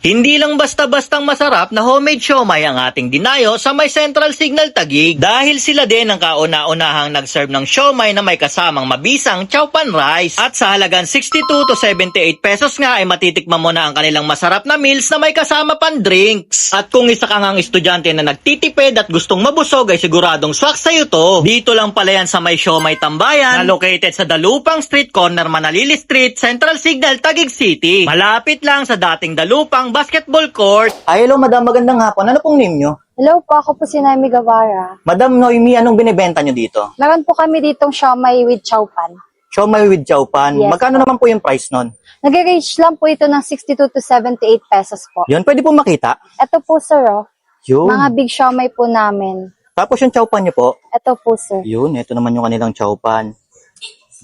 Hindi lang basta-bastang masarap na homemade siomai ang ating dinayo sa may Central Signal Taguig dahil sila din ang kauna-unahang nag-serve ng siomai na may kasamang mabisang chow pan rice. At sa halagang 62 to 78 pesos nga ay matitikman mo na ang kanilang masarap na meals na may kasama pan drinks. At kung isa ka ngang estudyante na nagtitipid at gustong mabusog ay siguradong swak sa'yo to. Dito lang pala yan sa may siomai Tambayan na located sa Dalupang Street, corner Manalili Street, Central Signal, Taguig City. Malapit lang sa dating Dalupang basketball court. Ay, hello madam, magandang hapon. Ano pong name nyo? Hello po, ako po si Naomi Guevara. Madam Noemi, anong binibenta nyo dito? Meron po kami ditong siomai with chow pan. Siomai with chow pan. Yes, Magkano naman po yung price nun? Nag-range lang po ito ng 62 to 78 pesos po. Yun, pwede po makita? Ito po sir, Yun. mga big siomai po namin. Tapos yung chow pan nyo po? Ito po sir. Yun, ito naman yung kanilang chow pan.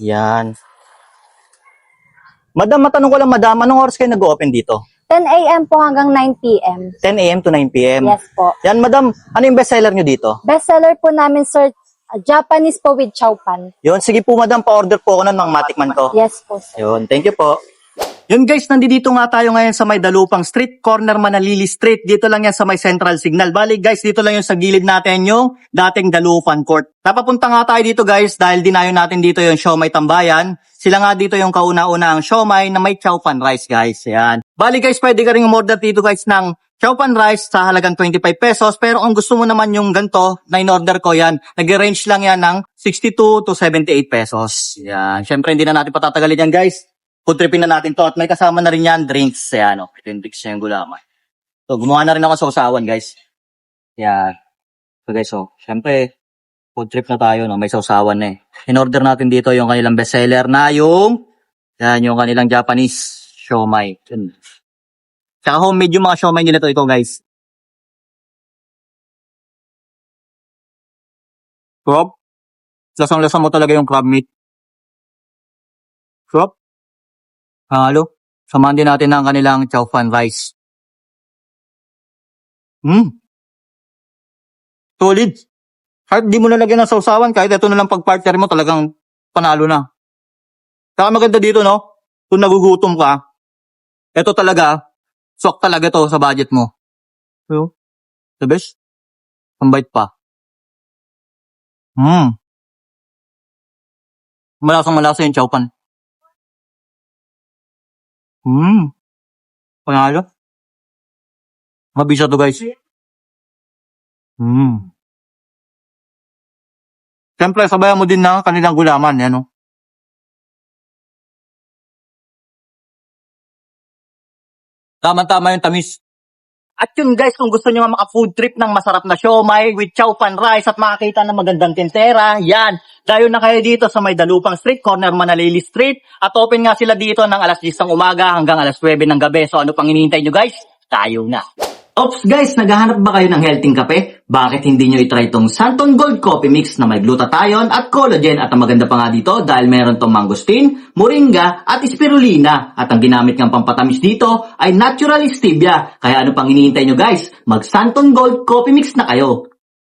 Yan. Madam, matanong ko lang madam, anong oras kayo nag-open dito? 10 a.m. po hanggang 9 p.m. 10 a.m. to 9 p.m. Yes po. Yan madam, ano yung bestseller nyo dito? Bestseller po namin sir, Japanese po with chow pan. Yun, sige po madam, pa-order po ako nun ng matikman ko. Yes po sir. Yun, thank you po. Yun guys, nandito nga tayo ngayon sa may Dalupang Street, corner Manalili Street. Dito lang yan sa may Central Signal. Bali guys, dito lang yung sa gilid natin yung dating Dalupan Court. Napapunta nga tayo dito guys dahil dinayo natin dito yung siomai Tambayan. Sila nga dito yung kauna-una ang siomai na may chow pan rice guys. Yan. Bali guys, pwede ka rin umorder dito guys ng chow pan rice sa halagang 25 pesos. Pero kung gusto mo naman yung ganito na in-order ko yan, nag-range lang yan ng 62 to 78 pesos. Yan. Syempre hindi na natin patatagalin yan guys. Food tripin na natin to at may kasama na rin yan drinks. Yan o. Ito yung drinks niya yung gulaman. So gumawa na rin ako sa usawan guys. Yan. So guys syempre food trip na tayo no. May sausawan na eh. In-order natin dito yung kanilang bestseller na yung kanilang Japanese siomai. Yun. Tsaka homemade yung mga siomai nila ito guys. Crab. Lasang-lasa mo talaga yung crab meat. Crab. Halo. Samahan din natin ang kanilang chow pan rice. Solid. Kahit di mo nalagyan ng sausawan, kahit ito na lang pag-partner mo, talagang panalo na. Saka maganda dito, no? Kung nagugutom ka, ito talaga, swak talaga to sa budget mo. So, the best. Pambait pa. Malasang-malasa yung chow pan. Panalo. Mabisa to guys. Siyempre, sabayan mo din na kanilang gulaman. Yan o. Tama-tama yung tamis. At yun guys, kung gusto nyo maka-food trip ng masarap na siomai with chow pan rice at makakita ng magandang tintera, yan. Dayo na kayo dito sa may Dalupang Street, corner Manalili Street. At open nga sila dito ng alas 10 ng umaga hanggang alas 9 ng gabi. So ano pang hinihintay nyo guys? Tayo na. Ops guys, naghahanap ba kayo ng healthy kape? Bakit hindi nyo itry itong Santon Gold Coffee Mix na may glutathione at collagen? At ang maganda pa nga dito dahil meron itong mangosteen, moringa at spirulina. At ang ginamit ng pampatamis dito ay natural stevia. Kaya ano pang hinihintay nyo guys? Mag Santon Gold Coffee Mix na kayo.